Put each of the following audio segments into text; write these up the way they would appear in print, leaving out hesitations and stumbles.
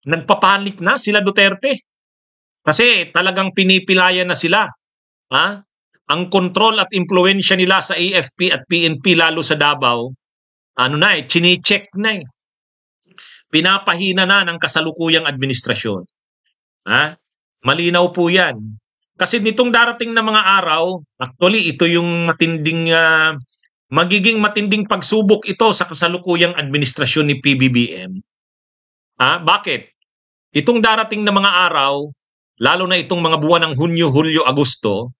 nagpapanik na sila Duterte. Kasi talagang pinipilayan na sila. Ha? Ang kontrol at impluwensya nila sa AFP at PNP lalo sa Davao, chine-check na eh. Pinapahina na ng kasalukuyang administrasyon. Ha? Malinaw po yan. Kasi nitong darating na mga araw, actually ito yung magiging matinding pagsubok ito sa kasalukuyang administrasyon ni PBBM. Bakit? Itong darating na mga araw, lalo na itong mga buwan ng Hunyo, Hulyo, Agosto,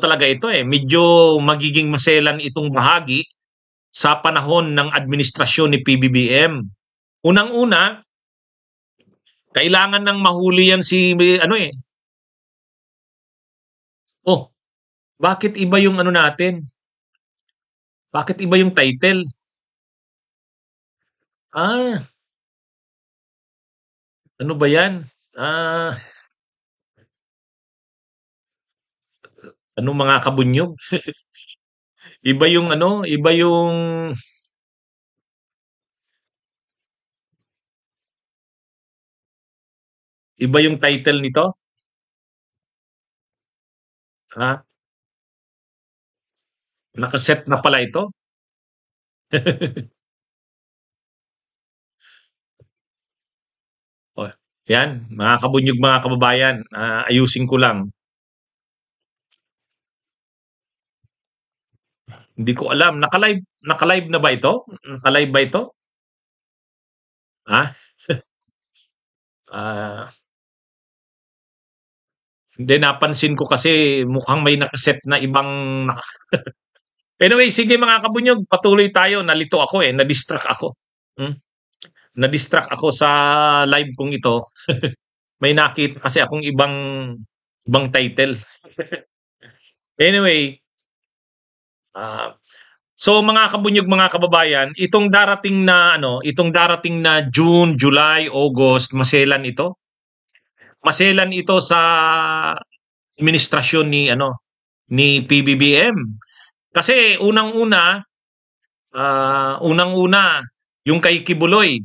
talaga ito medyo magiging maselan itong bahagi sa panahon ng administrasyon ni PBBM. Unang-una, kailangan ng mahuli yan bakit iba yung natin? Bakit iba yung title? Ano ba yan? Ano mga kabunyog? Iba yung iba yung title nito? Nakaset na pala ito? Yan, mga kabunyog, mga kababayan, ayusin ko lang. Hindi ko alam. Naka-live na ba ito? Naka-live ba ito? Hindi, napansin ko kasi mukhang may nakaset na ibang... Anyway, sige mga kabunyog, patuloy tayo. Nalito ako na-distract ako. Na-distract ako sa live kong ito. May nakita kasi akong ibang title. Anyway, so mga kabunyog, mga kababayan, itong darating na June, July, August, maselan ito. Maselan ito sa administrasyon ni PBBM. Kasi unang-una yung kay Kibuloy.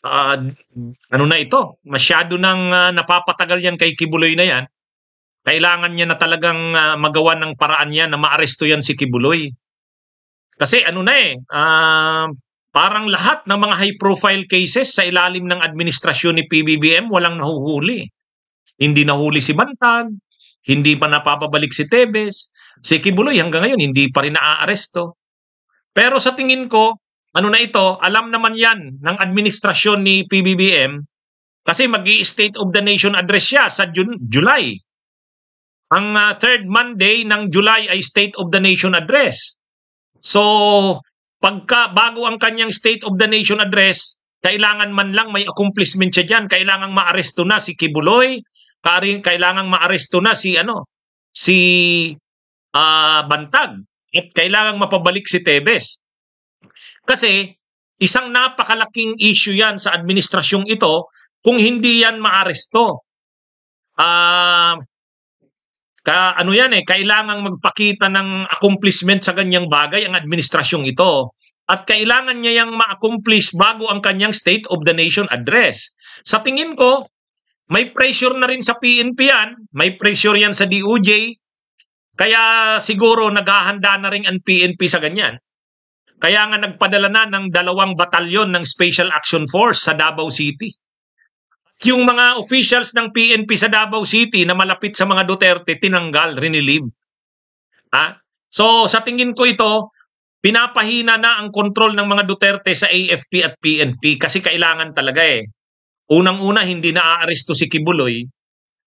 Ito? Masyado nang napapatagal yan kay Kibuloy na yan. Kailangan niya na talagang magawa ng paraan yan na maaresto yan si Kibuloy. Kasi parang lahat ng mga high-profile cases sa ilalim ng administrasyon ni PBBM walang nahuhuli. Hindi nahuli si Bantag, hindi pa napapabalik si Tebes, si Kibuloy hanggang ngayon hindi pa rin naaaresto. Pero sa tingin ko, alam naman yan ng administrasyon ni PBBM kasi mag-i-State of the Nation address siya sa July. Ang third Monday ng July ay State of the Nation address. So, bago ang kanyang State of the Nation address, kailangan man lang may accomplishment siya dyan. Kailangang maaresto na si Kibuloy, kailangang maaresto na si Bantag, at kailangang mapabalik si Tebes. Kasi isang napakalaking issue yan sa administrasyong ito kung hindi yan maaresto. Kailangang magpakita ng accomplishment sa ganyang bagay ang administrasyong ito. At kailangan niya yang ma-accomplish bago ang kanyang State of the Nation address. Sa tingin ko, may pressure na rin sa PNP yan, may pressure yan sa DOJ, kaya siguro naghahanda na rin ang PNP sa ganyan. Kaya nga nagpadala na ng 2 batalyon ng Special Action Force sa Davao City. Yung mga officials ng PNP sa Davao City na malapit sa mga Duterte, tinanggal, rinelieve. So sa tingin ko ito, pinapahina na ang kontrol ng mga Duterte sa AFP at PNP kasi kailangan talaga Unang-una, hindi na aaresto si Kibuloy.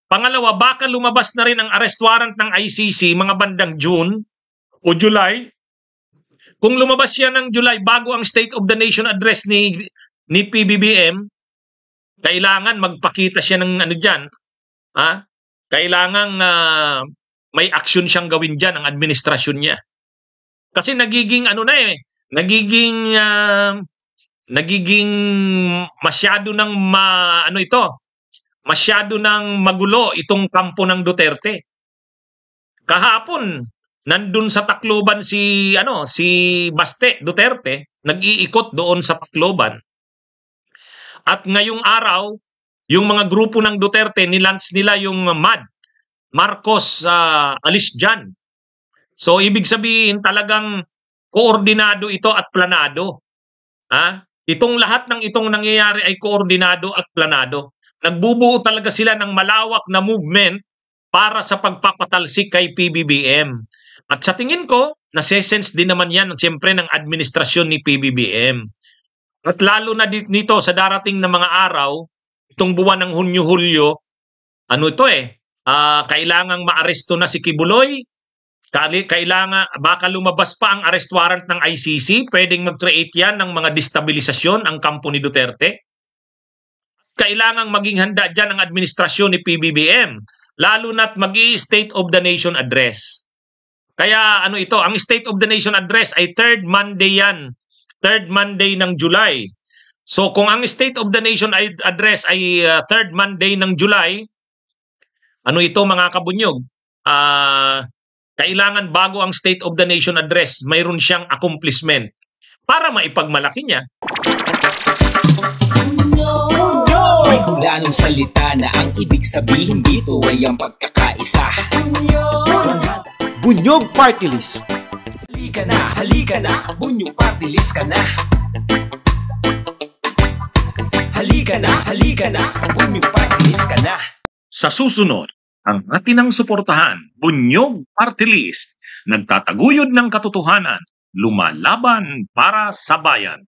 Pangalawa, baka lumabas na rin ang arrest warrant ng ICC mga bandang June o July. Kung lumabas yan ng July bago ang State of the Nation address ni PBBM, kailangan magpakita siya ng dyan. Kailangan may action siyang gawin dyan ang administrasyon niya. Kasi nagiging nagiging masyado ng masyado ng magulo itong kampo ng Duterte. Kahapon nandun sa Tacloban si Baste Duterte, nag-iikot doon sa Tacloban. At ngayong araw, yung mga grupo ng Duterte, nilunch nila yung MAD, Marcos alis dyan. So ibig sabihin talagang koordinado ito at planado. Itong lahat ng itong nangyayari ay koordinado at planado. Nagbubuo talaga sila ng malawak na movement para sa pagpapatalsik kay PBBM. At sa tingin ko, nase-sense din naman yan siyempre ng administrasyon ni PBBM. At lalo na nito sa darating na mga araw, itong buwan ng Hunyo-Hulyo, kailangang maaresto na si Kibuloy, baka lumabas pa ang arrest warrant ng ICC, pwedeng mag-create yan ng mga destabilisasyon ang kampo ni Duterte. Kailangang maging handa dyan ang administrasyon ni PBBM, lalo na't mag-i-State of the Nation address. Kaya ang State of the Nation address ay third Monday yan, third Monday ng July. So kung ang State of the Nation address ay third Monday ng July, mga kabunyog, kailangan bago ang State of the Nation address, mayroon siyang accomplishment para maipagmalaki niya. May hulanong salita na ang ibig sabihin dito ay ang pagkakaisa. Bunyog Party List. Halika na, Bunyog Party List ka na. Halika na, Bunyog Party List ka na. Sa susunod, ang atinang suportahan, Bunyog Party List, nagtataguyod ng katotohanan, lumalaban para sa bayan.